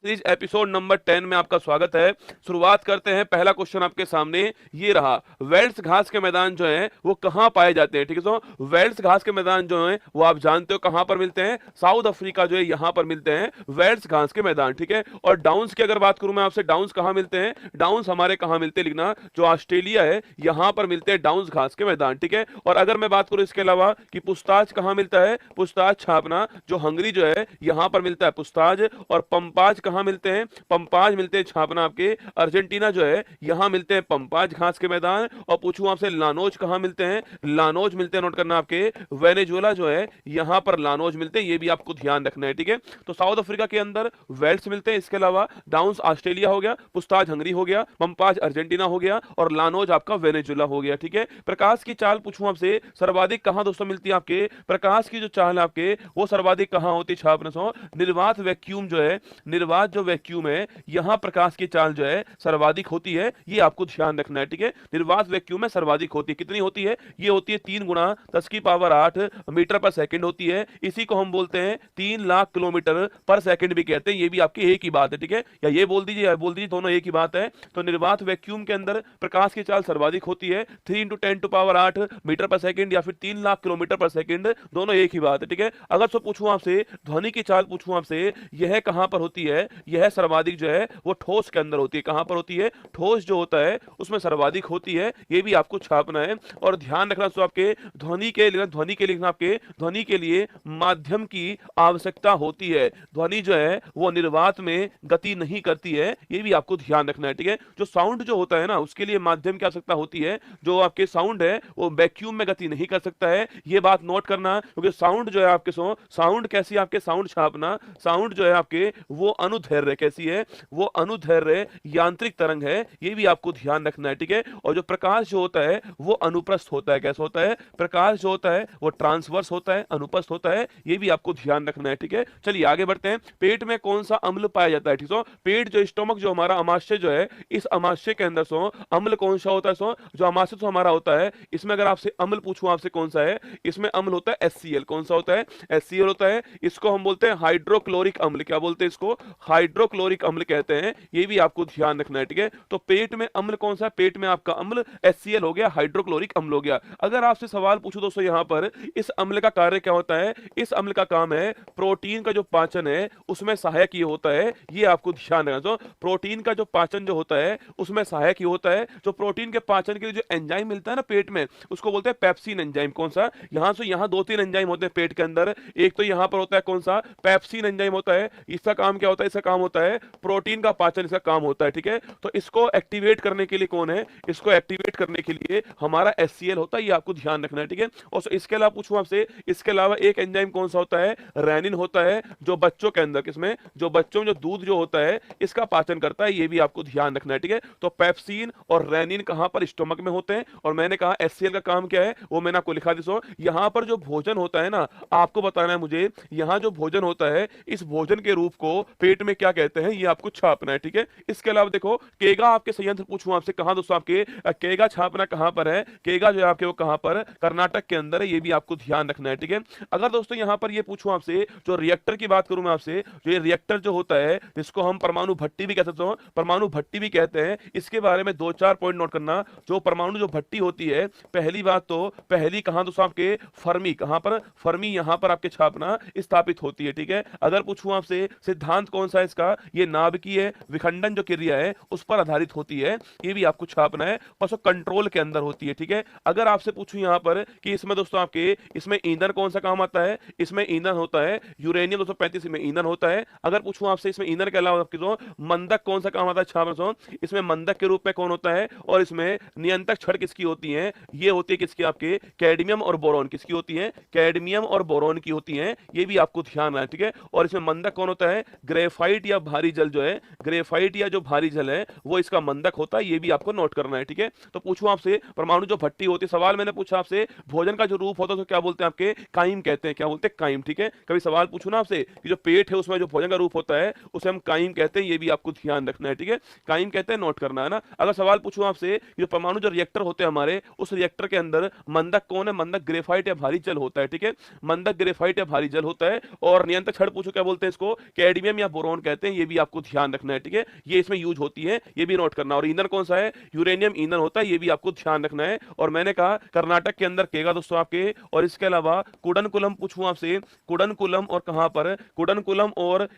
इस episode number 10 में आपका स्वागत है। शुरुआत करते हैं। पहला क्वेश्चन आपके सामने ये रहा, वेल्स घास के मैदान जो हैं वो कहाँ पाए जाते हैं। ठीक है दोस्तों, वेल्स घास के मैदान जो हैं वो आप जानते हो कहाँ पर मिलते हैं, साउथ अफ्रीका जो है यहाँ पर मिलते हैं वेल्स घास के मैदान। ठीक है, और डाउन्स की अगर बात करूं मैं आपसे, डाउन्स कहाँ मिलते हैं, डाउन्स हमारे कहाँ मिलते हैं लिखना, जो ऑस्ट्रेलिया है यहाँ पर मिलते हैं डाउन्स घास के मैदान। ठीक है, और अगर मैं बात करूं इसके अलावा कि पुस्ताज कहाँ मिलता है, पुस्ताज छापना जो हंगरी जो है यहाँ पर मिलता है पुस्ताज, और पंपाज कहाँ मिलते हैं, पंपाज मिलते हैं छापना आपके अर्जेंटीना जो है यहाँ मिलते हैं पंपाज घास के मैदान। और पूछूं आपसे लानोज कहाँ मिलते हैं, लानोज मिलते हैं, नोट करना आपके वेनेजुएला जो है यहाँ पर लानोज मिलते हैं, ये भी आपको ध्यान रखना है। ठीक है, तो साउथ अफ्रीका के अंदर वेल्स मिलते हैं, इसके अलावा डाउन्स ऑस्ट्रेलिया हो गया, पुस्ताज हंगरी हो गया, पंपाज अर्जेंटीना हो गया, और लानोज आपका वेनेजुएला हो गया। ठीक है, प्रकाश की चाल पूछूं आपसे सर्वाधिक कहां दोस्तों मिलती है, आपके प्रकाश की जो चाल है आपके वो सर्वाधिक कहां होती है छापने सो, निर्वात वैक्यूम जो है, निर्वात जो वैक्यूम है यहां प्रकाश की चाल जो है सर्वाधिक होती है, ये आपको ध्यान रखना है। ठीक है, निर्वात वैक्यूम में सर्वाधिक होती है, कितनी होती है, ये होती है 3 गुना 10 की पावर 8 मीटर पर सेकंड होती है। इसी को हम बोलते हैं 3 लाख किलोमीटर पर सेकंड भी कहते हैं, ये भी आपकी एक ही बात है। ठीक है, या ये बोल दीजिए या बोल दीजिए, दोनों एक ही बात है। तो निर्वात वैक्यूम के अंदर प्रकाश की चाल सर्वाधिक होती है 3 इंटू 10 टू पावर 8 मीटर पर सेकंड, या फिर 3 लाख किलोमीटर पर सेकंड, दोनों एक ही बात है। ठीक है, अगर तो पूछूं आपसे ध्वनि की चाल पूछूं आपसे, यह कहां पर होती है, यह सर्वाधिक जो है वो ठोस के अंदर होती है। कहां पर होती है, ठोस जो होता है उसमें सर्वाधिक होती है, ये भी आपको छापना है। और ध्यान रखना तो आपके ध्वनि के लिखना, ध्वनि के लिखना, आपके ध्वनि के लिए माध्यम की आवश्यकता होती है, ध्वनि जो है वो निर्वात में गति नहीं करती है, ये भी आपको ध्यान रखना है। ठीक है, जो साउंड जो होता है ना उसके लिए माध्यम की आवश्यकता होती है, जो आपके साउंड है वो वैक्यूम में गति नहीं कर सकता है, ये बात नोट करना, क्योंकि साउंड जो है आपके साउंड कैसी, आपके साउंड छापना, साउंड जो है आपके वो अनुदैर्घ्य कैसी है, वो अनुदैर्घ्य यांत्रिक तरंग है, ये भी आपको ध्यान रखना है। ठीक है, और जो प्रकाश जो होता है वो अनुप्रस्थ होता है, कैसा होता है, प्रकाश जो होता है वो ट्रांसवर्स होता है, अनुप्रस्थ होता है, ये भी आपको ध्यान रखना है। ठीक है, चलिए आगे बढ़ते हैं। पेट में कौन सा अम्ल पाया जाता है, ठीक है, पेट जो स्टोमक जो हमारा अमाशय जो है, इस अमाशय के अंदर अम्ल कौन सा होता है, जो अमाशय हमारा होता है, इसमें अगर आपसे अम्ल पूछूं आपसे कौन सा है, इसमें अम्ल होता है HCl, कौन सा होता है, HCl होता है, इसको हम बोलते हैं हाइड्रोक्लोरिक अम्ल, क्या बोलते हैं इसको, हाइड्रोक्लोरिक अम्ल कहते हैं, ये भी आपको ध्यान रखना है। ठीक है, तो पेट में अम्ल कौन सा है, पेट में आपका अम्ल HCl हो गया, हाइड्रोक्लोरिक अम्ल हो गया। अगर आपसे सवाल पूछो दोस्तों यहाँ पर, इस अम्ल का कार्य क्या होता है, इस अम्ल का काम है प्रोटीन का जो पाचन है उसमें सहायक ये होता है, ये आपको ध्यान रखना। तो प्रोटीन का जो पाचन जो होता है उसमें सहायक ये होता है, जो प्रोटीन के पाचन के लिए जो एंजाइम मिलता है ना पेट में, उसको बोलते हैं पेप्सिन एंजाइम। कौन सा, यहां से यहां 2-3 एंजाइम होते हैं पेट के अंदर, एक तो यहां पर होता है कौन सा, पेप्सिन एंजाइम होता है, इसका काम क्या होता है, इसका काम होता है प्रोटीन का पाचन, इसका काम होता है। ठीक है, तो इसको एक्टिवेट करने के लिए कौन है, इसको एक्टिवेट करने के लिए हमारा HCl होता है, ये आपको ध्यान रखना है। ठीक है, और इसके अलावा पूछूं आपसे, इसके अलावा एक एंजाइम कौन सा होता है, रेनिन होता है, जो बच्चों के अंदर, किसमें, जो बच्चों में जो दूध जो होता है इसका पाचन करता है, ये भी आपको ध्यान रखना है। ठीक है, तो पेप्सिन और रेनिन कहां पर, स्टोमक में होते हैं, और मैंने कहा HCl का काम क्या है वो मैंने आपको लिखा दी। यहां पर जो भोजन होता है ना, आपको बताना है मुझे, यहां जो भोजन होता है इस भोजन के रूप को पेट में क्या कहते हैं, ये आपको छापना है। ठीक है, इसके अलावा देखो केगा आपके संयंत्र पूछूं आपसे, कहां दोस्तों आपके केगा छापना कहां पर है, केगा जो है आपके वो कहां पर, कर्नाटक के अंदर है, ये भी आपको ध्यान रखना है। ठीक है, अगर दोस्तों यहां पर ये पूछूं आपसे, जो रिएक्टर की बात करूं मैं आपसे, जो ये रिएक्टर जो होता है जिसको हम परमाणु भट्टी भी कहते हैं, परमाणु भट्टी भी कहते हैं, इसके बारे में 2-4 पॉइंट नोट करना। जो परमाणु जो भट्टी होती है, पहली बात तो पहली कहां दोस्तों आपके, फर्मी, कहां पर, फर्मी यहां पर आपके छापना स्थापित होती है। ठीक है, अगर पूछूं आपसे सिद्धांत कौन सा है इसका, ये नाभिकीय विखंडन जो क्रिया है उस पर आधारित होती है, ये भी आपको छापना है, बस वो कंट्रोल के अंदर होती है। ठीक है, अगर आपसे पूछूं यहां पर कि इसमें दोस्तों आपके, इसमें ईंधन कौन सा काम आता है, इसमें ईंधन होता है यूरेनियम 235 में ईंधन होता है। अगर पूछूं आपसे इसमें ईंधन के अलावा आपकी जो मंदक कौन सा काम आता है छापना, इसमें मंदक के रूप में कौन होता है, और इसमें नियंत्रक छड़ किसकी होती है, ये होती है किसकी, आपके कैडमियम और बोरॉन किसकी होती है, कैडमियम और बोरॉन की होती है, ये भी आपको ध्यान रखना है। ठीक है, और इसमें मंदक कौन होता है, ग्रेफाइट या भारी जल जो है, ग्रेफाइट या जो भारी जल है वो इसका मंदक होता है, ये भी आपको नोट करना है। ठीक है, तो पूछूं आपसे परमाणु जो भट्टी होती है, सवाल मैंने पूछा आपसे भोजन का जो रूप होता है तो क्या बोलते हैं, आपके काइम कहते हैं, क्या बोलते हैं, काइम। ठीक है, कभी सवाल पूछू ना आपसे कि जो पेट है उसमें जो भोजन का रूप होता है उसे हम काइम कहते हैं, ये भी आपको ध्यान रखना है। ठीक है, काइम कहते हैं, नोट करना है ना। अगर सवाल पूछूं आपसे जो परमाणु जो रिएक्टर होते हैं हमारे, उस रिएक्टर के अंदर मंदक कौन है, मंदक ग्रेफाइट या भारी जल होता है। ठीक है, मंदक ग्रेफाइट या भारी जल होता है। और नियंत्रक छड़ पूछो क्या बोलते हैं इसको, कैडमियम या बोरॉन कौन कहते हैं, ये भी आपको ध्यान रखना है, ठीक है। ये इसमें यूज होती है, ये भी नोट करना। और ईंधन कौन सा है, यूरेनियम ईंधन होता है, ये भी आपको ध्यान रखना है। और मैंने कहा कर्नाटक के अंदर केगा दोस्तों आपके। और इसके अलावा कुडनकुलम पूछूं आपसे, कुडनकुलम और कहां पर, कुडनकुलम और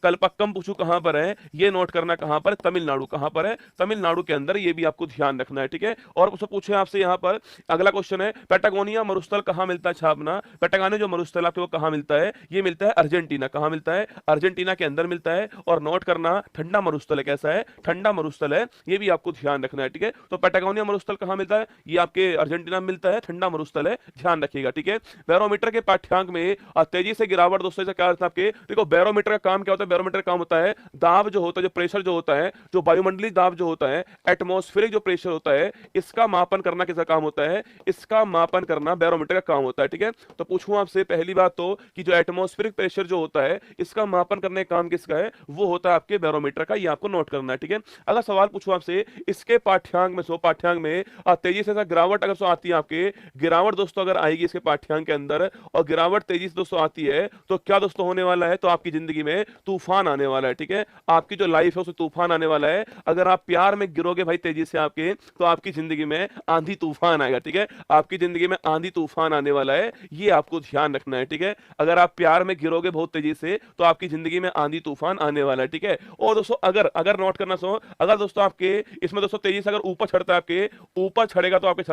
कलपक्कम पूछूं कहां पर है, ये नोट करना कहां पर, तमिलनाडु। कहां पर है, तमिलनाडु के अंदर, ये भी आपको ध्यान रखना है, ठीक है। और उससे पूछे आपसे यहां पर अगला क्वेश्चन है, पेटागोनिया मरुस्थल कहां मिलता है छापना। पेटागोनिया जो मरुस्थल आपको कहां मिलता है, ये मिलता है अर्जेंटीना। कहां मिलता है, अर्जेंटीना के अंदर मिलता है। और नोट करना ठंडा मरुस्थल है, कैसा है, ठंडा मरुस्थल है, ये भी आपको ध्यान रखना है, ठीक है। तो पेटागोनिया मरुस्थल कहां मिलता है, ये आपके अर्जेंटीना में मिलता है, ठंडा मरुस्थल है, ध्यान रखिएगा, ठीक है। बैरोमीटर के पाठ्यांक में तेजी से गिरावट दोस्तों से क्या अर्थ है आपके, देखो बैरोमीटर का काम क्या होता है, बैरोमीटर का काम होता है दाब जो होता है, जो प्रेशर जो होता है, जो वायुमंडलीय दाब जो होता है, एटमॉस्फेरिक जो प्रेशर होता है, इसका मापन करना किसका काम होता है, इसका मापन करना बैरोमीटर का काम होता है, ठीक है। तो पूछूं आपसे पहली बात तो कि जो एटमॉस्फेरिक प्रेशर जो होता है, इसका मापन करने का काम किसका है, वो होता है आपके बैरोमीटर का, ये आपको नोट करना है, ठीक है। अगर सवाल पूछूं आपसे इसके पाठ्यांक में, पाठ्यांक में तेजी से गिरावट अगर आती है आपके, गिरावट दोस्तों अगर आएगी इसके पाठ्यांक के अंदर, और गिरावट तेजी से दोस्तों आती है, तो क्या दोस्तों होने वाला है, तो आपकी जिंदगी में तूफान आने वाला है, ठीक है। आपकी जो लाइफ है उसमें तूफान आने वाला है। अगर आप प्यार में गिरोगे भाई तेजी से आपके, तो आपकी जिंदगी में आंधी तूफान आएगा, ठीक है। आपकी जिंदगी में आंधी तूफान आने वाला है, ये आपको ध्यान रखना है, ठीक है। अगर आप प्यार में गिरोगे बहुत तेजी से, तो आपकी जिंदगी में आंधी तूफान आने वाला है, ठीक है। और दोस्तों अगर नोट करना सो, अगर दोस्तों आपके इसमें दोस्तों तेजी से अगर ऊपर चढ़ता है, आपके ऊपर चढ़ेगा तो आपके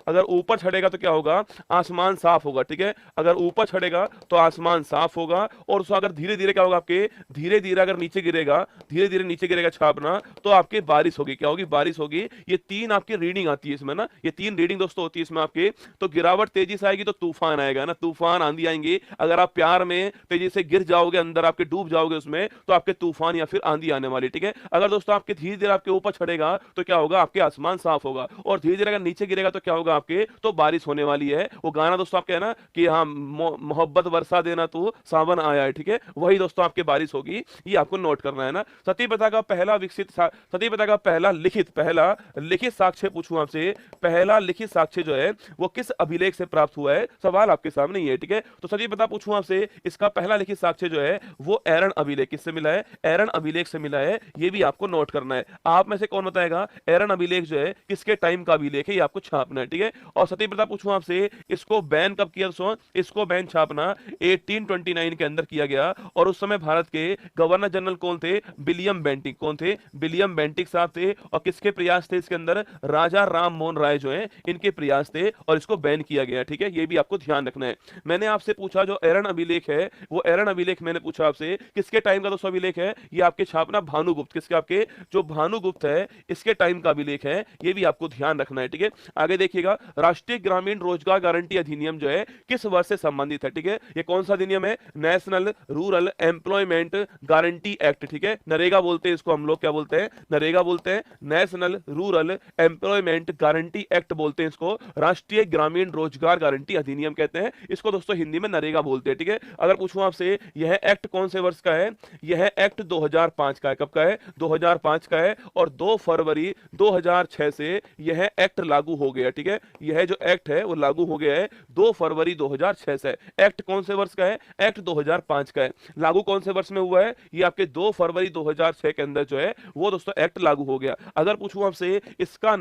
अगर ऊपर चढ़ेगा तो क्या होगा, आसमान साफ होगा, ठीक है। अगर ऊपर चढ़ेगा तो आसमान साफ होगा। और दोस्तों अगर धीरे धीरे क्या होगा आपके, धीरे धीरे अगर नीचे गिरेगा, धीरे धीरे नीचे गिरेगा छापना, तो आपके बारिश होगी, क्या होगी, बारिश होगी। ये तीन आपकी रीडिंग आती है इसमें ना, ये तीन रीडिंग दोस्तों होती है इसमें आपके। तो गिरावट तेजी से आएगी तो तूफान आएगा ना, तूफान आंधी आएंगे। अगर आप प्यार में तेजी से गिर जाओगे अंदर, आपके डूब जाओगे उसमें, तो आपके तूफान या फिर आंधी आने वाली, ठीक है। अगर दोस्तों आपके धीरे धीरे आपके ऊपर चढ़ेगा तो क्या होगा, आपके आसमान साफ होगा। और धीरे धीरे अगर नीचे गिरेगा तो क्या होगा आपके, तो बारिश होने वाली है। वो गाना दोस्तों आपके है ना कि हाँ मोहब्बत बरसा देना तो सावन आया है, ठीक है, वही दोस्तों आपके बारिश होगी, ये आपको नोट करना है ना। सती प्रथा का पहला सती प्रथा का पहला लिखित साक्ष्य पूछूं आपसे, पहला लिखित साक्ष्य जो है वो किस अभिलेख से प्राप्त हुआ है, सवाल आपके सामने ही है, ठीक है। तो सती प्रथा पूछूं आपसे, इसका पहला लिखित साक्ष्य जो है वो एरन अभिलेख, किससे मिला है, एरन अभिलेख से मिला है, ये भी आपको नोट करना है। आप में से कौन बताएगा एरन अभिलेख जो है किसके टाइम का अभिलेख है, ये आपको छापना है, ठीक है। और सती प्रथा पूछूं आपसे, इसको बैन कब किया, इसको बैन छापना 1829 के अंदर किया गया। और उस समय भारत के गवर्नर जनरल कौन थे, विलियम बेंटिक। कौन थे, विलियम बेंटिक साहब थे। और किसके प्रयास थे इसके अंदर, राजा राम मोहन राय जो है, इनके प्रयास थे, और इसको बैन किया गया, ठीक है। ये भी आपको ध्यान रखना है। मैंने आपसे पूछा जो एरन अभिलेख है, वो एरन अभिलेख मैंने पूछा आपसे किसके टाइम का दोस्तों अभिलेख है, ये आपके छापना भानुगुप्त, किसके, आपके जो भानुगुप्त है इसके टाइम का अभिलेख है, ये भी आपको ध्यान रखना है, ठीक है। आगे देखिएगा, राष्ट्रीय ग्रामीण रोजगार गारंटी अधिनियम जो है किस वर्ष से संबंधित है, ठीक है। ये कौन सा अधिनियम है, national rural employment guarantee act, ठीक है। नरेगा बोलते हैं इसको हम लोग, क्या बोलते हैं, नरेगा बोलते हैं, national rural employment guarantee act बोलते हैं इसको, राष्ट्रीय ग्रामीण रोजगार गारंटी अधिनियम कहते हैं इसको दोस्तों, हिंदी में नरेगा बोलते हैं, ठीक है। अगर पूछूं आपसे यह एक्ट कौन से वर्ष का है, यह एक्ट 2005 का है। कब का है, 2005 का है। और 2 फरवरी 2006 से यह एक्ट लागू हो गया, ठीक है। यह जो एक्ट है वो लागू हो गया है 2 फरवरी 2006 से। एक्ट कौन से वर्ष का है, एक्ट 2005 का है। लागू कौन से वर्ष में हुआ है, ये आपके 2 फरवरी 2006 के अंदर जो है वो दोस्तों एक्ट लागू हो गया। अगर पूछूं आपसे इसका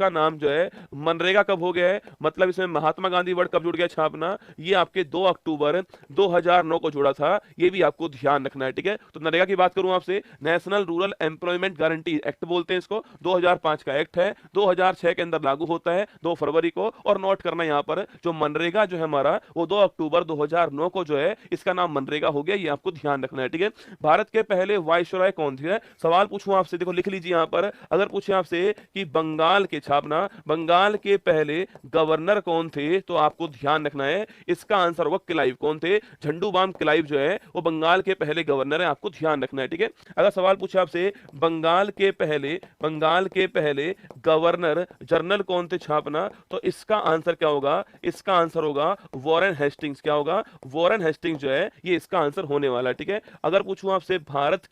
नाम जो है मनरेगा कब हो गया है, मतलब इसमें महात्मा गांधी वर्ड कब जुड़ गया छापना, ये आपके 2 अक्टूबर 2009 को जुड़ा था, ये भी आपको ध्यान रखना है, ठीक है। तो नरेगा की बात करूं आपसे, national rural employment guarantee act बोलते हैं इसको, 2005 का एक्ट है, 2006 के अंदर लागू होता है 2 फरवरी को। और नोट करना यहां पर जो मनरेगा जो है हमारा वो 2 अक्टूबर 2009 को जो है इसका नाम मनरेगा हो गया, ये आपको ध्यान रखना है, ठीक है। भारत के पहले वायसराय कौन थे, सवाल पूछूं आपसे, देखो लिख लीजिए यहां पर। अगर पूछे आपसे कि बंगाल के छापना, बंगाल के पहले गवर्नर कौन थे, तो आपको ध्यान रखना है इसका आंसर होगा क्लाइव। कौन थे, झंडू बाम क्लाइव जो है वो बंगाल के पहले गवर्नर है, आपको ध्यान रखना है, ठीक है। अगर सवाल पूछे आपसे बंगाल के पहले गवर्नर जनरल कौन थे छापना, तो इसका आंसर क्या होगा, इसका आंसर होगा वॉरेन हेस्टिंग्स। क्या होगा, वॉरेन हेस्टिंग्स जो है ये इसका आंसर होने वाला है, ठीक है। अगर पूछूं आपसे भारत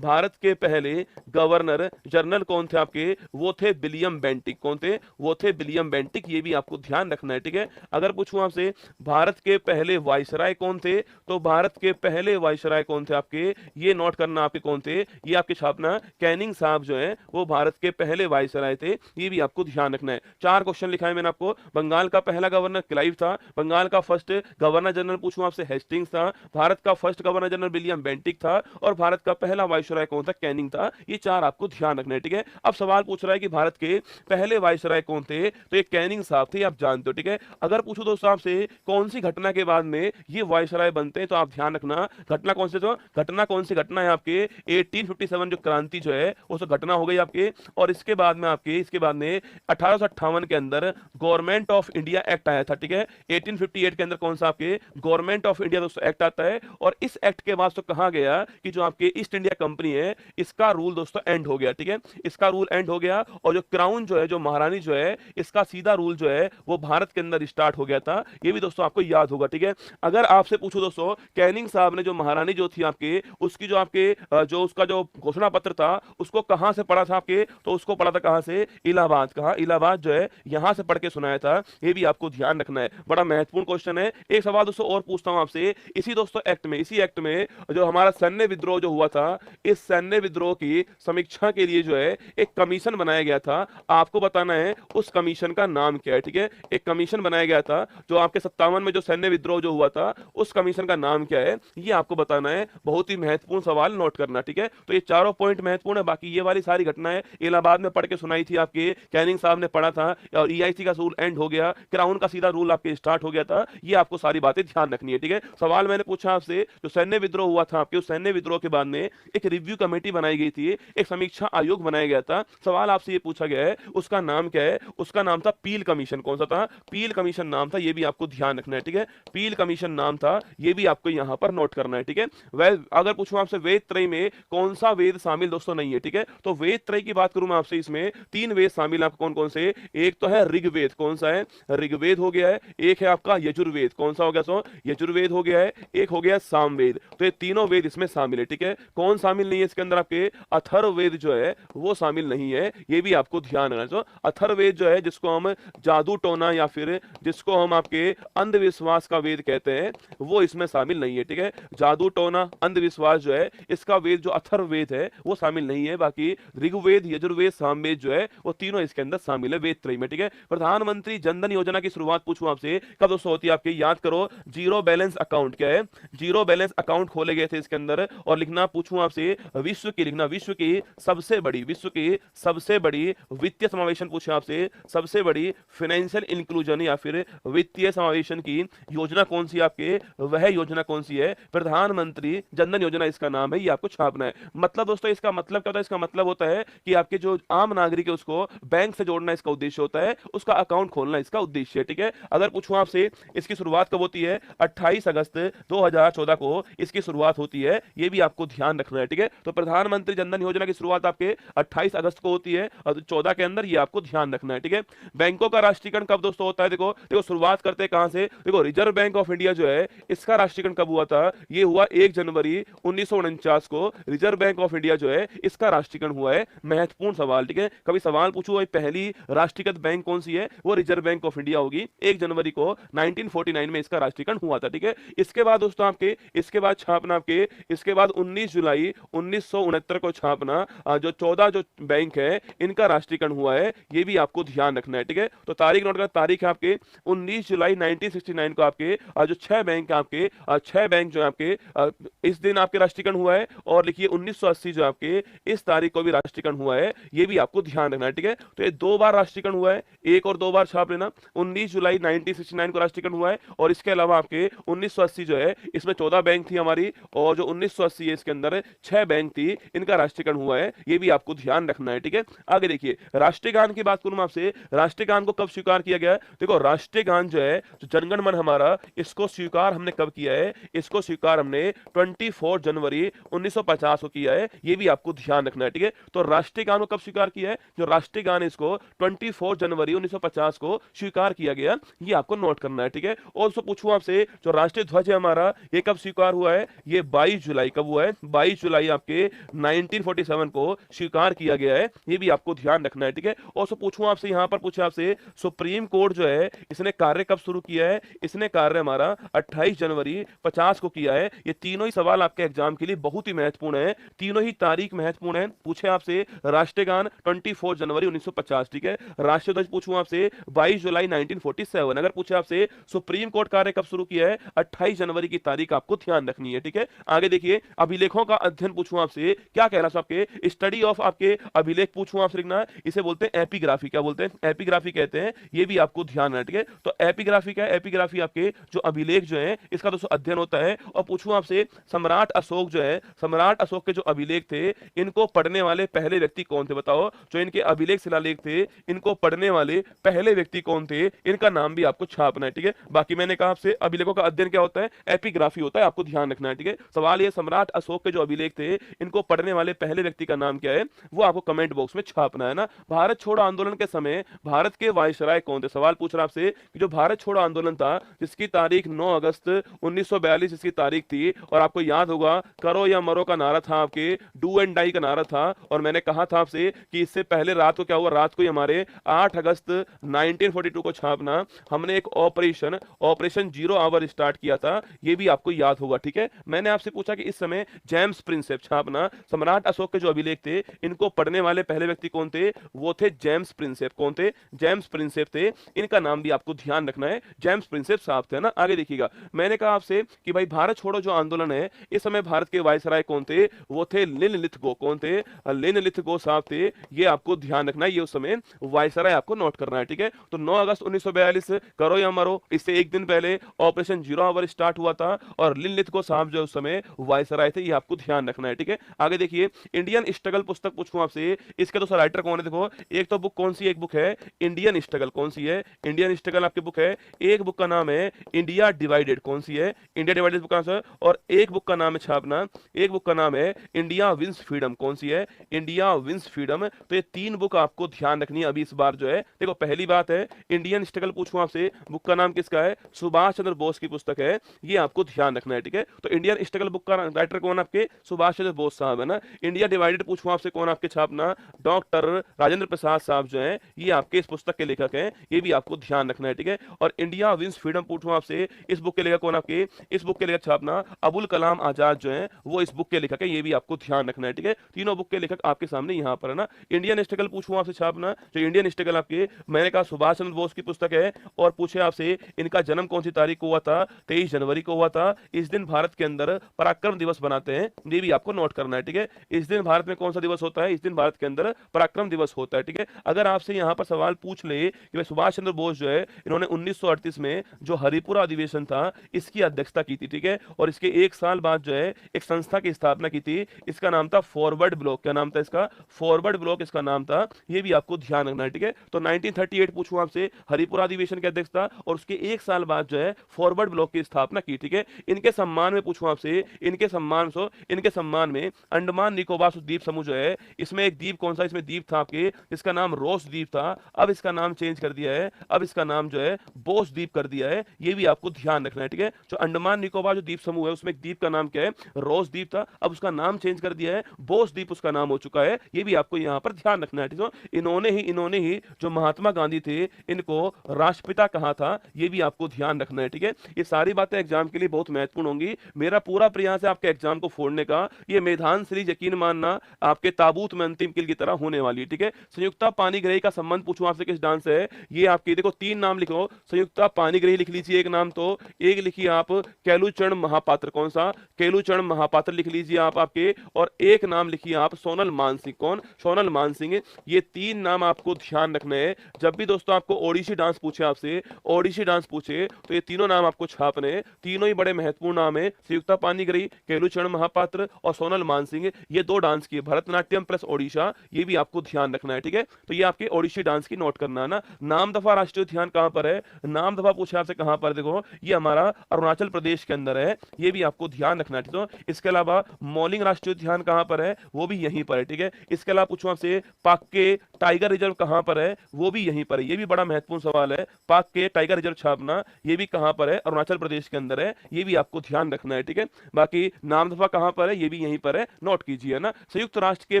के पहले गवर्नर जनरल कौन थे आपके, वो थे विलियम बेंटिक। कौन थे, वो थे विलियम बेंटिक, ये भी आपको ध्यान रखना है, ठीक है। अगर पूछूं आपसे भारत के पहले वायसराय कौन थे, तो भारत के पहले वायसराय कौन थे आपके, थे, ये नोट करना आपके कौन थे, ये आपके छापना कैनिंग साहब जो है वो भारत के पहले वायसराय थे, ये भी आपको ध्यान रखना है। 4 क्वेश्चन लिखा है मैंने आपको। बंगाल का पहला गवर्नर क्लाइव था, बंगाल का फर्स्ट गवर्नर जनरल पूछूं आपसे हेस्टिंग्स था, भारत का first governor general William Bentinck था, और भारत का पहला वायसराय कौन था, कैनिंग था। ये 4 आपको ध्यान रखना है, ठीक है। अब सवाल पूछ रहा है कि भारत के पहले वायसराय कौन थे, तो ये कैनिंग साहब थे, आप जानते हो, ठीक है। अगर पूछो दोस्तों आपसे कौन सी घटना के बाद में ये वायसराय बनते हैं, तो आप ध्यान रखना घटना कौन से, तो घटना कौन सी घटना है आपके 1857 जो क्रांति जो है वो सब घटना हो गई आपके, और इसके बाद में 1858 के अंदर गवर्नमेंट ऑफ इंडिया एक्ट आया था, ठीक है। 1858 के अंदर कौन सा आपके गवर्नमेंट ऑफ इंडिया दोस्तों एक्ट आता है, और इस एक्ट के बाद तो कहा गया कि जो आपके ईस्ट इंडिया कंपनी है इसका रूल दोस्तों एंड हो गया, ठीक है। इसका रूल एंड हो गया, और जो क्राउन जो है, जो महारानी जो है, इसका सीधा रूल जो है वो भारत के अंदर स्टार्ट हो गया था। ये भी दोस्तों आपको याद होगा, ठीक है। अगर आपसे पूछो दोस्तों कैनिंग साहब ने जो महारानी जो थी आपके, उसकी जो आपके जो उसका जो घोषणा पत्र था उसको कहां से पढ़ा था आपके, तो उसको पढ़ा था कहां से, इलाहाबाद। कहां, इलाहाबाद जो है यहां से पढ़ के सुनाया था। ये भी आपको ध्यान रखना है, बड़ा महत्वपूर्ण क्वेश्चन है। एक सवाल दोस्तों और पूछता हूं आपसे, इसी दोस्तों एक्ट में, इसी एक्ट में जो हमारा सैन्य विद्रोह जो हुआ था, इस सैन्य विद्रोह की समीक्षा के लिए जो है एक कमीशन बनाया गया था। आपको बताना है उस कमीशन का नाम क्या है, ठीक है। एक कमीशन बनाया गया था जो आपके 57 में जो सैन्य विद्रोह जो हुआ था, उस कमीशन का नाम क्या है, ये आपको बताना है। बहुत ही महत्वपूर्ण सवाल, नोट करना, ठीक है। तो ये चारों पॉइंट महत्वपूर्ण है। बाकी ये वाली सारी घटनाएं इलाहाबाद में पढ़ के सुनाई थी आपके, कैनिंग साहब ने पढ़ा था, और ईआईसी का रूल एंड हो गया, क्राउन का सीधा रूल आपके स्टार्ट हो गया था। ये आपको सारी बातें ध्यान रखनी है, ठीक है। सवाल मैंने पूछा आपसे, जो सैन्य विद्रोह हुआ था आपके, उस सैन्य विद्रोह के बाद में एक रिव्यू कमेटी बनाई गई थी, एक समीक्षा आयोग बनाया गया था। सवाल आपसे ये पूछा गया है उसका नाम क्या है, उसका नाम था पील कमीशन। कौन सा था, पील कमीशन नाम था। ये भी आपको ध्यान रखना है, ठीक है। पील कमीशन नाम था, ये भी आपको यहां पर नोट करना है, ठीक है। वह अगर पूछूं आपसे वेद त्रय में कौन सा वेद शामिल दोस्तों नहीं है, ठीक है। तो वेद त्रय की बात करूं मैं आपसे, इसमें 3 वेद शामिल आपको कौन कौन से, एक तो है ऋग्वेद, कौन सा है, ऋग्वेद हो गया है, एक है आपका यजुर्वेद, कौन सा हो गया, सो यजुर्वेद हो गया है, एक हो गया सामवेद। तो ये तीनों वेद इसमें शामिल है, ठीक है। कौन शामिल नहीं है इसके अंदर, आपके अथर्ववेद जो है वो शामिल नहीं है। ये भी आपको ध्यान रखना है। तो अथर्ववेद जो है, जिसको हम जादू टोना या फिर जिसको हम आपके अंधविश्वास का वेद कहते हैं, वो इसमें शामिल नहीं है, ठीक है। जादू टोना अंधविश्वास जो है, इसका वेद जो अथर्ववेद है वो शामिल नहीं है। बाकी ऋग्वेद, यजुर्वेद, सामवेद जो है वो तीनों इसके अंदर शामिल है वेद त्रय में, ठीक है। प्रधानमंत्री जनधन योजना की शुरुआत पूछूं आपसे कब दोस्तों होती है आपके, याद करो, जीरो बैलेंस अकाउंट क्या है, जीरो बैलेंस अकाउंट खोले गए थे इसके अंदर। और लिखना पूछूं आपसे विश्व की, लिखना विश्व की सबसे बड़ी, विश्व की सबसे बड़ी वित्तीय समावेशन पूछे आपसे, सबसे बड़ी फाइनेंशियल इंक्लूजन या फिर वित्तीय समावेशन की योजना कौन सी आपके, वह योजना कौन सी है, प्रधानमंत्री जनधन योजना इसका नाम है। ये आपको छापना है। मतलब दोस्तों इसका मतलब क्या होता है, इसका मतलब होता है कि आपके जो आम नागरिक है उसको बैंक से जोड़ना इसका उद्देश्य होता है, उसका अकाउंट खोलना इसका उद्देश्य है, ठीक है। अगर पूछूं आपसे इसकी शुरुआत कब होती है, 28 अगस्त 2014 को इसकी शुरुआत होती है। ये भी आपको ध्यान रखना है, ठीक है। तो प्रधानमंत्री जनधन योजना की शुरुआत आपके 28 अगस्त को होती है और 14 के अंदर, ये आपको ध्यान रखना है, ठीक है। बैंकों का राष्ट्रीयकरण कब दोस्तों होता है, देखो देखो शुरुआत करते हैं कहां से, देखो रिजर्व बैंक ऑफ इंडिया जो है इसका राष्ट्रीयकरण कब हुआ था, ये हुआ 1 जनवरी 1949 को रिजर्व बैंक ऑफ इंडिया जो है इसका राष्ट्रीयकरण हुआ है। महत्वपूर्ण सवाल, ठीक है। कभी सवाल पूछो पहली राष्ट्रीयकृत बैंक कौन सी है, वो रिजर्व बैंक ऑफ इंडिया होगी। 1 जनवरी को 1949 में इसका राष्ट्रीयकरण हुआ था, ठीक है। इसके बाद दोस्तों आपके, इसके बाद छापना आपके, इसके बाद 19 जुलाई 1969 को छापना जो 14 जो बैंक है इनका राष्ट्रीयकरण हुआ है। ये भी आपको ध्यान रखना है, ठीक है। तो तारीख नोट करना, तारीख है आपके 19 जुलाई 1969 को आपके जो 6 बैंक है आपके, 6 बैंक जो है आपके इस दिन आपके राष्ट्रीयकरण हुआ है। और लिखिए 1980 जो आपके इस तारीख को भी राष्ट्रीयकरण हुआ है। ये भी आपको ध्यान रखना है, ठीक है। तो ये 2 बार राष्ट्रीयकरण हुआ है, एक और 2 बार छाप लेना। 19 जुलाई 1969 को राष्ट्रीयकरण हुआ है, और इसके अलावा आपके 1980 जो है इसमें 14 बैंक थी हमारी, और जो 1980 है इसके अंदर 6 बैंक थी, इनका राष्ट्रीयकरण हुआ है। ये भी आपको ध्यान रखना है, ठीक है। आगे देखिए राष्ट्रीय गान की बात करूं मैं आपसे, राष्ट्रीय गान को कब स्वीकार किया गया, देखो राष्ट्रीय गान जो है, जो जनगण मन हमारा, इसको स्वीकार हमने कब किया है, इसको स्वीकार हमने 24 जनवरी 1950 को किया है। ये भी आपको ध्यान रखना है, ठीक है। तो राष्ट्रीय गान को कब स्वीकार किया है, जो राष्ट्रीय गान इसको 24 जनवरी 1950 को स्वीकार किया गया। ये आपको नोट करना है, ठीक है। और उसको पूछूं आपसे, जो राष्ट्रीय ध्वज है हमारा, ये कब स्वीकार हुआ है, ये 22 जुलाई, कब हुआ है, 22 जुलाई आपके 1947 को स्वीकार किया गया है। ये भी आपको ध्यान रखना है, ठीक है। और उसको पूछूं आपसे, यहां पर पूछे आपसे सुप्रीम कोर्ट जो है इसने कार्य कब शुरू किया है, इसने कार्य हमारा 28 जनवरी 50 को किया है। ये तीनों ही सवाल आपके आपके एग्जाम के लिए बहुत ही महत्वपूर्ण है, तीनों ही तारीख महत्वपूर्ण है। पूछे आपसे राष्ट्रीय गान 24 जनवरी 1950, ठीक है। राष्ट्रीय ध्वज पूछूं आपसे 22 जुलाई 1947। अगर पूछे आपसे सुप्रीम कोर्ट कार्य कब शुरू किया है, 28 जनवरी की तारीख आपको ध्यान रखनी है, ठीक है। आगे देखिए, अभिलेखों का अध्ययन पूछूं आपसे, क्या कहना है आपके स्टडी ऑफ आपके अभिलेख पूछूं आपसे लिखना, इसे बोलते हैं एपिग्राफी। क्या बोलते हैं? एपिग्राफी कहते हैं, ये भी आपको ध्यान रखना, ठीक है। तो एपिग्राफी क्या है? एपिग्राफी आपके जो अभिलेख जो है इसका दोस्तों अध्ययन होता है। और पूछूं आपसे सम्राट अशोक जो है, सम्राट अशोक के जो अभिलेख थे इनको पढ़ने वाले पहले व्यक्ति कौन थे? बताओ, जो इनके अभिलेख शिलालेख थे इनको पढ़ने वाले पहले व्यक्ति कौन थे? इनका नाम भी आपको छापना है, ठीक है। बाकी मैंने कहा आपसे अभिलेखों का अध्ययन क्या होता है? एपिग्राफी होता है, आपको ध्यान रखना है, ठीक है। सवाल ये, सम्राट अशोक के जो अभिलेख थे इनको पढ़ने वाले पहले व्यक्ति का नाम क्या है, वो आपको कमेंट बॉक्स में छापना है ना। भारत छोड़ो आंदोलन के समय भारत के वायसराय कौन थे? सवाल पूछ रहा आपसे कि जो भारत छोड़ो आंदोलन था जिसकी तारीख 9 अगस्त 1942 इसकी तारीख थी, और आपको याद होगा करो या मरो का नारा था, आपके डू एंड डाई का नारा था। और मैंने कहा था आपसे कि इससे पहले रात को क्या हुआ, रात को ही हमारे 8 अगस्त 1942 को छापना हमने एक ऑपरेशन जीरो आवर स्टार्ट किया था, ये भी आपको याद होगा, ठीक है। मैंने आपसे पूछा कि इस समय जेम्स प्रिंसेप छापना, सम्राट अशोक के जो अभिलेख थे इनको पढ़ने वाले पहले व्यक्ति कौन थे? वो थे जेम्स प्रिंसेप। कौन थे? जेम्स प्रिंसेप थे। इनका नाम भी आपको ध्यान रखना है, जेम्स प्रिंसेप साहब थे ना। आगे देखिएगा, मैंने कहा आपसे कि भाई भारत छोड़ो जो आंदोलन है इस समय भारत के वायसराय कौन थे? वो थे लिनलिथगो। कौन थे? लिनलिथगो साहब थे, ये आपको ध्यान रखना है, ये उस समय वायसराय आपको नोट करना है, ठीक है। तो 9 अगस्त 1942 करो या मरो, इससे एक दिन पहले ऑपरेशन जीरो आवर स्टार्ट हुआ था, और लिनलिथगो साहब जो उस समय वायसराय थे, ये आपको ध्यान रखना है, ठीक है। आगे देखिए, इंडियन स्ट्रगल पुस्तक पूछूं आपसे, इसके तो राइटर कौन है? देखो, एक तो बुक कौन सी, एक बुक है इंडियन स्ट्रगल। कौन सी है? इंडियन स्ट्रगल आपकी बुक है। एक बुक का नाम है इंडिया डिवाइडेड। कौन सी है? इंडिया डिवाइडेड बुक का आंसर। और एक बुक का नाम है छापना, एक बुक का नाम है इंडिया विंस फ्रीडम। कौन सी है? India wins freedom. तो ये तीन बुक आपको ध्यान रखनी है अभी इस बार जो है। देखो, पहली बात है इंडियन स्ट्रगल पूछूं आपसे, बुक का नाम किसका है? सुभाष चंद्र बोस की पुस्तक है, ये आपको ध्यान रखना है, ठीक है। तो इंडियन स्ट्रगल बुक का राइटर कौन आपके? सुभाष चंद्र बोस साहब है ना। इंडिया डिवाइडेड पूछूं आपसे, कौन आपके छापना? डॉक्टर राजेंद्र प्रसाद साहब जो हैं, ये आपके इस पुस्तक के लेखक हैं, ये भी आपको ध्यान रखना है, ठीक है। और इंडिया विंस फ्रीडम पूछूं आपसे, इस बुक के लेखक कौन आपके? इस बुक के लेखक छापना अबुल कलाम आजाद जो हैं, वो इस बुक के लेखक है, ये भी आपको ध्यान रखना है, ठीक है। तीनों बुक के लेखक आपके सामने यहाँ पर है ना। इंडियन स्ट्रगल पूछूं आपसे छापना, जो इंडियन स्ट्रगल आपके, मैंने कहा सुभाष चंद्र बोस की पुस्तक है। और पूछे आपसे इनका जन्म कौन सी तारीख को हुआ था? 23 जनवरी को हुआ था। इस दिन भारत के अंदर पराक्रम दिवस बनाते हैं, ये भी आपको नोट करना है, ठीक है। इस दिन भारत में कौन सा दिवस होता है? इस दिन भारत के अंदर पराक्रम दिवस होता है, ठीक है। अगर आपसे यहाँ पर सवाल पूछ ले कि सुभाष चंद्र बोस जो है, इन्होंने 1938 में जो हरिपुरा अधिवेशन था इसकी अध्यक्षता की थी, ठीक है। और इसके एक साल बाद जो है एक संस्था की स्थापना की थी, इसका नाम था फॉरवर्ड ब्लॉक। क्या नाम था इसका? फॉरवर्ड ब्लॉक इसका नाम था, ये भी आपको ध्यान रखना है, ठीक है। तो 1938 पूछूं आपसे, हरिपुरा अधिवेशन के अध्यक्ष था, और उसके एक साल बाद जो है फॉरवर्ड ब्लॉक की स्थापना की, ठीक है। इनके सम्मान में पूछूं आपसे, इनके सम्मान में अंडमान निकोबार द्वीप समूह जो है, इसमें एक द्वीप कौन सा? इसमें द्वीप था आपके, इसका नाम रोस द्वीप था, अब इसका नाम चेंज कर दिया है, अब इसका नाम जो है बोस द्वीप कर दिया है, ये भी आपको ध्यान रखना है, ठीक है। जो अंडमान निकोबार जो द्वीप समूह है उसमें एक द्वीप का नाम क्या है? रोस द्वीप था, अब उसका नाम चेंज कर दिया है, बोस द्वीप उसका नाम हो चुका है, ये भी आपको यहाँ पर ध्यान रखना है, ठीक है। इन्होंने ही जो महात्मा गांधी थे इनको राष्ट्रपिता कहा था, ये भी आपको ध्यान रखना है, ठीक है। ये सारी बातें एग्जाम के लिए बहुत महत्वपूर्ण होंगी। मेरा पूरा प्रयास है आपके एग्जाम को फोड़ने का। ये मैदान सीरीज यकीन मानना आपके ताबूत में अंतिम किल की तरह होने वाली है, ठीक है। संयुक्ता पाणिग्राही का संबंध पूछूं आपसे किस डांस है? ये आपके देखो तीन नाम लिखो, संयुक्ता पाणिग्राही लिख लीजिए एक नाम, तो एक लिखिए आप केलुचरण महापात्र। कौन सा? केलुचरण महापात्र लिख लीजिए आप आपके, और एक नाम लिखिए आप सोनल मानसिंह। कौन? सोनल मानसिंह। ये तीन नाम आपको ध्यान रखने हैं। जब भी दोस्तों आपको ओडिसी डांस पूछे, आपसे ओडिसी डांस पूछे, तो ये तीनों नाम आपको छापने, तीनों ही बड़े महत्वपूर्ण नाम है, संयुक्ता पाणिग्राही, केलुचरण महापात्र और सोनल मानसिंह। ये दो डांस की भरतनाट्यम प्लस ओडिशा, ये भी आपको ध्यान रखना है, ठीक है। तो ये आपके ओडिसी डांस की नोट करना है ना। नाम दफा राष्ट्रीय उद्यान कहां पर है? नाम दफा पूछे आपसे कहां पर, देखो ये हमारा अरुणाचल प्रदेश के अंदर है, ये भी आपको ध्यान रखना है, ठीक है। इसके अलावा मौलिंग राष्ट्रीय उद्यान कहां पर है? वो भी यहीं पर है, ठीक है। इसके अलावा पूछूं आपसे पाक के टाइगर रिजर्व कहां पर है? वो भी यहीं पर है, ये भी बड़ा महत्वपूर्ण सवाल है। पाक के टाइगर रिजर्व छापना, ये भी कहां पर है? अरुणाचल प्रदेश के अंदर है, ये भी आपको ध्यान रखना है, ठीक है। बाकी नाम दफा कहां पर है? ये भी यहीं पर है, नोट कीजिए ना। संयुक्त राष्ट्र के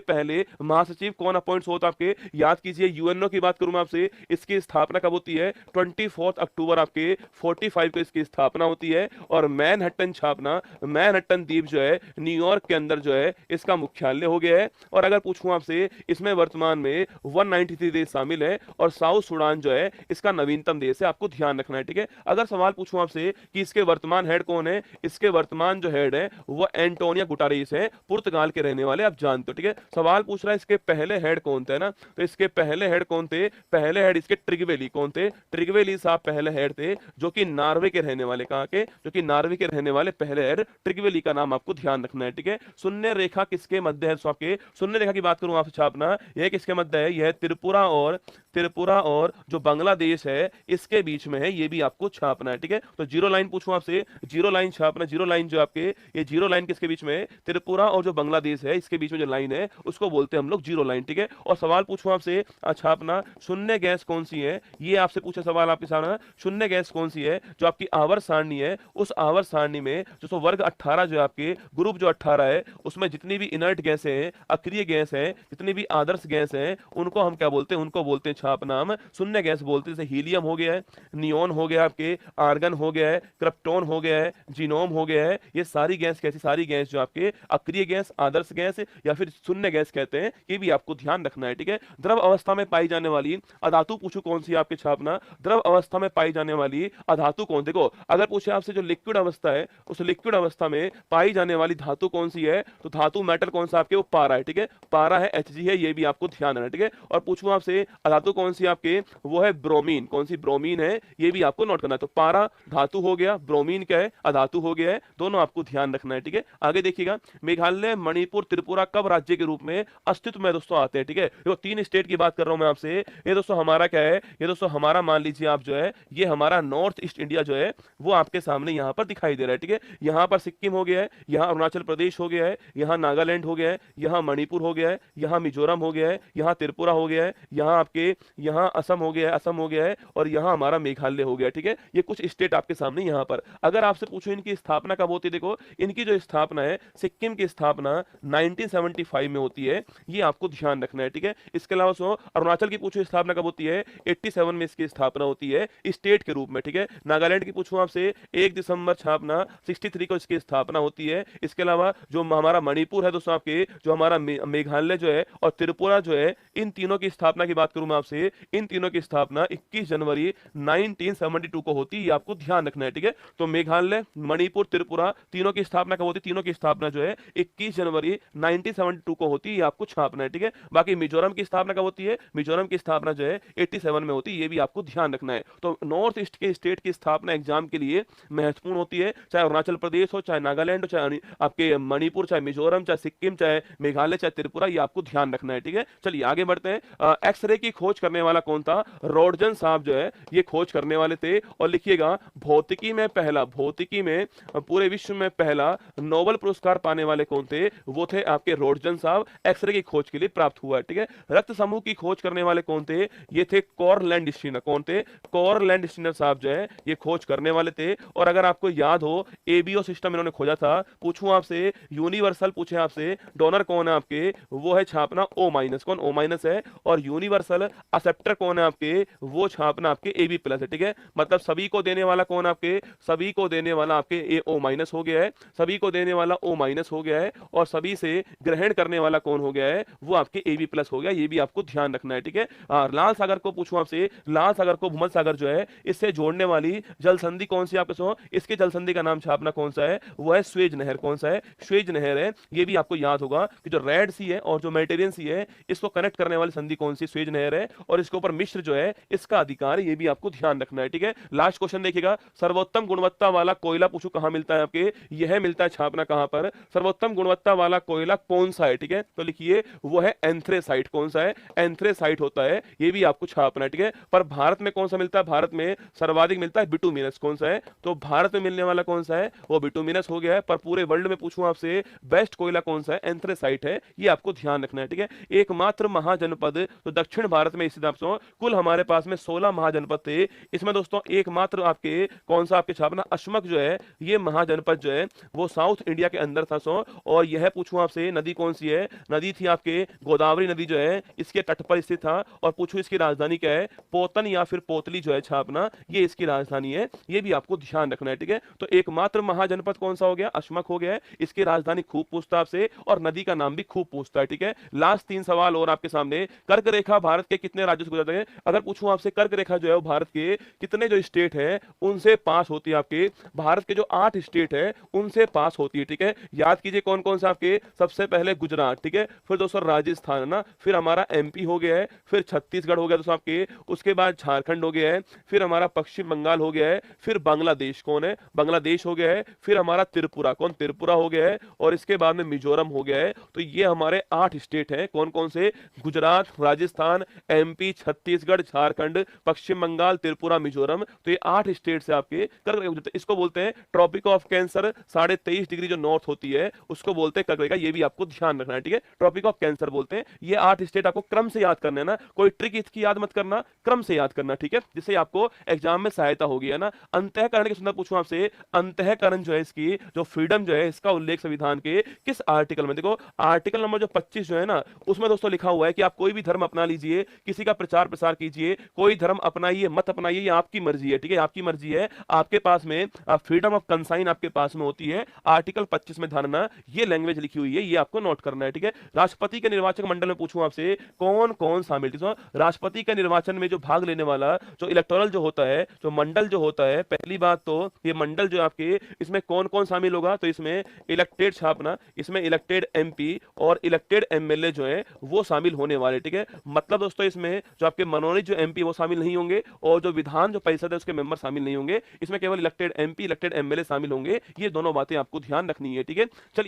पहले महासचिव कौन अपॉइंट होता आपके? याद कीजिए, यूएनओ की बात करूं मैं आपसे, इसकी स्थापना कब होती है? 24 अक्टूबर आपके 45 को इसकी स्थापना होती है। और मैनहट्टन मैनहट्टन द्वीप जो है न्यूयॉर्क के अंदर जो है इसका मुख्यालय हो गया है। और अगर पूछूं आपसे, इसमें वर्तमान में 193 देश शामिल है और साउथ सूडान जो है इसका नवीनतम देश है, आपको ध्यान रखना है, ठीक है। अगर सवाल पूछूं आपसे कि इसके वर्तमान हेड कौन है, इसके वर्तमान जो हेड है वो एंटोनियो गुटेरेस है, पुर्तगाल के रहने वाले, आप जानते हो, ठीक है। सवाल पूछ रहा है इसके पहले हेड कौन थे ना, तो इसके पहले हेड कौन थे, पहले हेड इसके ट्रिगवेली कौन थे, ट्रिगवेली साहब पहले हेड थे, जो कि नॉर्वे के रहने वाले, कहां के, जो कि नॉर्वे के रहने वाले पहले हेड ट्रिगवेली का नाम आपको ध्यान रखना है, ठीक है। शून्य रेखा किसके मध्य है, आपके शून्य रेखा की बात करूं आपसे छापना, यह किसके मध्य है, यह त्रिपुरा और जो बांग्लादेश है इसके बीच में है, ये भी आपको छापना है, ठीक है। तो जीरो लाइन पूछूं आपसे, जीरो लाइन छापना, जीरो लाइन जो आपके, ये जीरो लाइन किसके बीच में है, त्रिपुरा और जो बांग्लादेश है इसके बीच में जो लाइन है उसको बोलते हैं हम लोग जीरो लाइन, ठीक है। और सवाल पूछूं आपसे छापना, शून्य गैस कौन सी है, ये आपसे पूछे सवाल आपके सामने, शून्य गैस कौन सी है, जो आपकी आवर्त सारणी है, उस आवर्त सारणी में जो वर्ग 18 जो आपके ग्रुप जो 18 है उसमें जितनी भी इनर्ट गैस है, अक्रिय गैस है, जितनी भी आदर्श गैस है, उनको हम क्या बोलते हैं, उनको बोलते हैं छापनाम शून्य गैस बोलते हैं। जैसे हीलियम हो गया है, नियोन हो गया, आपके आर्गन हो गया है, क्रिप्टॉन हो गया है, जीनोम हो गया है, ये सारी गैस कैसी, सारी गैस जो आपके अक्रिय गैस, आदर्श गैस या फिर शून्य गैस कहते हैं, ये भी आपको ध्यान रखना है, ठीक है। द्रव अवस्था में पाई जाने वाली अधातु पूछो कौन सी आपके छापना, द्रव अवस्था में पाई जाने वाली अधातु कौन, देखो अगर पूछे आपसे जो लिक्विड अवस्था है उस लिक्विड अवस्था में पाई जाने वाली धातु कौन सी है, तो धातु मेटल कौन सा आपके, वो पारा है, ठीक है, पारा है, Hg है, ये भी आपको ध्यान रखना है, ठीक है। और पूछूं आपसे अधातु कौन सी आपके, वो है ब्रोमीन, कौन सी, ब्रोमीन है, ये भी आपको नोट करना है। तो पारा धातु हो गया, ब्रोमीन क्या है, अधातु हो गया है, दोनों आपको ध्यान रखना है, ठीक है। आगे देखिएगा, मेघालय, मणिपुर, त्रिपुरा कब राज्य के रूप में अस्तित्व में दोस्तों आते हैं, ठीक है। देखो 3 स्टेट की बात कर रहा हूं मैं आपसे, ये दोस्तों हमारा क्या है, ये दोस्तों हमारा मान लीजिए आप जो है, ये हमारा नॉर्थ ईस्ट इंडिया जो है वो आपके सामने यहां पर दिखाई दे रहा है, ठीक है। यहां पर सिक्किम हो गया है, यहां अरुणाचल प्रदेश हो गया है, यहां नागालैंड हो गया है, यहां मणिपुर हो गया है, यहां मिजोरम हो गया है, यहां त्रिपुरा हो गया है, यहां आपके यहां असम हो गया है, असम हो गया है, और यहां हमारा मेघालय हो गया, ठीक है। ये कुछ स्टेट आपके सामने यहां पर। अगर आपसे पूछो इनकी स्थापना कब होती है, देखो इनकी जो स्थापना है, सिक्किम की स्थापना 1975 में होती है, ये आपको ध्यान रखना है, ठीक है। इसके अलावा सो अरुणाचल की पूछो स्थापना कब होती है, 87 में इसकी स्थापना होती है स्टेट के रूप में, ठीक है। नागालैंड की पूछूं आपसे 1 दिसंबर छापना 63 को इसकी स्थापना होती है। इसके अलावा जो हमारा मणिपुर है दोस्तों आपके, जो हमारा मेघालय जो है और त्रिपुरा जो है, इन तीनों की स्थापना की बात करूं मैं आपसे, इन तीनों की स्थापना 21 जनवरी 1972 को होती है, ये आपको ध्यान रखना है, ठीक है। तो मेघालय, मणिपुर, त्रिपुरा तीनों की स्थापना कब होती है, तीनों की स्थापना जो है 21 जनवरी 1972 को होती है, ये आपको छापना है, ठीक है। बाकी मिजोरम की स्थापना कब होती है, मिजोरम की स्थापना जो है 87 में होती है, ये भी आपको ध्यान रखना है। तो नॉर्थ ईस्ट के स्टेट की स्थापना एग्जाम के लिए महत्वपूर्ण होती है, चाहे अरुणाचल प्रदेश हो, चाहे नागालैंड हो, चाहे आपके मणिपुर, चाहे मिजोरम, चाहे सिक्किम, चाहे मेघालय, चाहे त्रिपुरा, ये आपको ध्यान रखना है, ठीक है। चलिए आगे बढ़ते हैं। एक्सरे की खोज करने वाला कौन था, रॉडजन साहब जो है ये खोज करने वाले थे। और लिखिएगा भौतिकी में पहला, भौतिकी में पूरे विश्व में पहला नोबेल पुरस्कार पाने वाले कौन थे, वो थे आपके रॉडजन साहब, एक्सरे की खोज के लिए प्राप्त हुआ है, ठीक है। रक्त समूह की खोज करने वाले कौन थे, ये थे कॉर्लैंड स्टीनर, कौन थे, कॉर्लैंड स्टीनर साहब जो है ये खोज करने वाले थे। और अगर आपको याद हो एबीओ सिस्टम इन्होंने खोजा था। पूछूं आपसे यूनिवर्सल, पूछे आपसे डोनर कौन है आपके, वो है छापना O माइनस, कौन O माइनस है। और यूनिवर्सल एक्सेप्टर कौन है आपके, वो छापना आपके AB प्लस है, ठीक है। मतलब सभी को देने वाला कौन आपके, सभी को देने वाला आपके O माइनस हो गया है, सभी को देने वाला O माइनस हो गया है, और सभी से ग्रहण करने वाला कौन हो गया है, वो आपके AB प्लस हो गया, ये भी आपको ध्यान रखना है, ठीक है। लाल सागर को पूछूं आपसे, लाल सागर को भूमध्य सागर जो है इससे जोड़ने वाली जल संधि कौन सी आपके सो, इसके जल संधि का नाम छापना कौन सा है, वो है स्वेज नहर, कौन सा है, स्वेज नहर है। ये भी आपको याद होगा कि जो रेड सी है और जो मेडिटेरियन सी है इसको कनेक्ट करने वाली संधि कौन सी, स्वेज नहर है। और इसके ऊपर मिस्र जो है इसका अधिकार है, ये भी आपको ध्यान रखना है, ठीक है। लास्ट क्वेश्चन देखिएगा, सर्वोत्तम गुणवत्ता वाला कोयला पूछो कहां मिलता है आपके, यह मिलता है छापना कहां पर, सर्वोत्तम गुणवत्ता वाला कोयला कौन सा है, ठीक है। तो लिखिए वो है एंथ्रेसाइट, कौन सा है, एंथ्रेसाइट होता है, ये भी आपको छापना है, ठीक है। पर भारत में कौन सा मिलता है, भारत में सर्वाधिक मिलता है बिटुमिनस, कौन सा है, तो भारत में मिलने वाला कौन सा है, वो बिटुमिनस हो गया है। पर पूरे वर्ल्ड में पूछूं आपसे बेस्ट कोयला कौन सा है, एंथ्रेसाइट है, ये आपको ध्यान रखना है, ठीक है। एकमात्र महाजनपद तो दक्षिण भारत में स्थित, आपको कुल हमारे पास में 16 महाजनपद थे, इसमें दोस्तों एकमात्र आपके कौन सा आपके छापना अशमक जो है, ये महाजनपद जो है वो साउथ इंडिया के अंदर था सो। और यह पूछूं आपसे नदी कौन सी है, नदी थी आपके गोदावरी नदी जो है इसके तट पर स्थित था। और पूछूं इसकी राजधानी क्या है, पोतन या फिर पोतली जो है छापना, ये इसकी राजधानी है, ये भी आपको ध्यान रखना है, ठीक है। तो एकमात्र महाजनपद कौन सा हो हो गया, अश्मक हो गया है, इसकी राजधानी खूब पूछता है आपसे, और नदी का नाम भी खूब पूछता है। ठीक है, लास्ट 3 सवाल और आपके सामने। कर्क रेखा भारत के कितने राज्यों से गुजरते हैं? अगर पूछूं आपसे, कर्क रेखा जो है वो भारत के कितने जो स्टेट है उनसे पास होती है? आपके भारत के जो 8 स्टेट है उनसे पास होती है। ठीक है, याद कीजिए कौन कौन से आपके, सबसे पहले गुजरात, ठीक है, फिर दोस्तों राजस्थान है ना, फिर हमारा एमपी हो गया है, फिर छत्तीसगढ़ हो गया दोस्तों आपके, उसके बाद झारखंड हो गया है, फिर हमारा पश्चिम बंगाल हो गया है, फिर बांग्लादेश, कौन है, बांग्लादेश हो गया है, फिर हमारा त्रिपुरा, कौन, त्रिपुरा हो गया है, और इसके बाद में मिजोरम हो गया है। तो ये हमारे 8 स्टेट हैं, कौन कौन से? गुजरात, राजस्थान, एमपी, छत्तीसगढ़, झारखंड, पश्चिम बंगाल, त्रिपुरा, मिजोरम। तो ये 8 स्टेट से आपके कर्क रेखा गुजरते हैं। इसको बोलते हैं ट्रॉपिक ऑफ कैंसर, 23.5 डिग्री जो नॉर्थ होती है उसको बोलते हैं कर्क रेखा। ये भी आपको ध्यान रखना है। ठीक है, ट्रॉपिक ऑफ कैंसर बोलते हैं। ये 8 स्टेट आपको क्रम से याद करना है ना, कोई ट्रिक इसकी याद मत करना, क्रम से याद करना। ठीक है, जिससे आपको एग्जाम में सहायता होगी, है ना। अंतःकरण के संदर्भ पूछूं आपसे, अंतःकरण जो है, इसकी जो फ्रीडम जो है, इसका उल्लेख संविधान के किस आर्टिकल में? देखो आर्टिकल नंबर जो 25 जो है ना, उसमें दोस्तों लिखा हुआ है कि आप कोई भी धर्म अपना लीजिए, किसी का प्रचार प्रसार कीजिए, कोई धर्म अपनाइए मत अपनाइए, ये आपकी मर्जी है। ठीक है, आपकी मर्जी है, आपके पास में फ्रीडम ऑफ कंसाइन आपके पास में होती है। आर्टिकल 25 में ध्यान रखना, ये लैंग्वेज लिखी हुई है, ये आपको नोट करना है। ठीक है, राष्ट्रपति के निर्वाचक मंडल में पूछूं आपसे, कौन कौन शामिल? राष्ट्रपति के निर्वाचन में जो भाग लेने वाला जो इलेक्टोरल जो होता है, जो मंडल जो होता है, पहली बात तो ये मंडल जो आपके, इसमें कौन कौन शामिल होगा? तो इसमें इलेक्टेड छापना, इसमें इलेक्टेड एमपी और इलेक्टेड एमएलए जो है वो शामिल होने वाले। ठीक है, मतलब दोस्तों इसमें जो आपके मनोनीत जो एमपी वो शामिल नहीं होंगे, और जो विधान जो परिषद है उसके मेंबर शामिल नहीं होंगे। इसमें केवल इलेक्टेड एमपी, इलेक्टेड एमएलए शामिल होंगे। ये दोनों बातें आपको ध्यान रखनी है। ठीक है, चलिए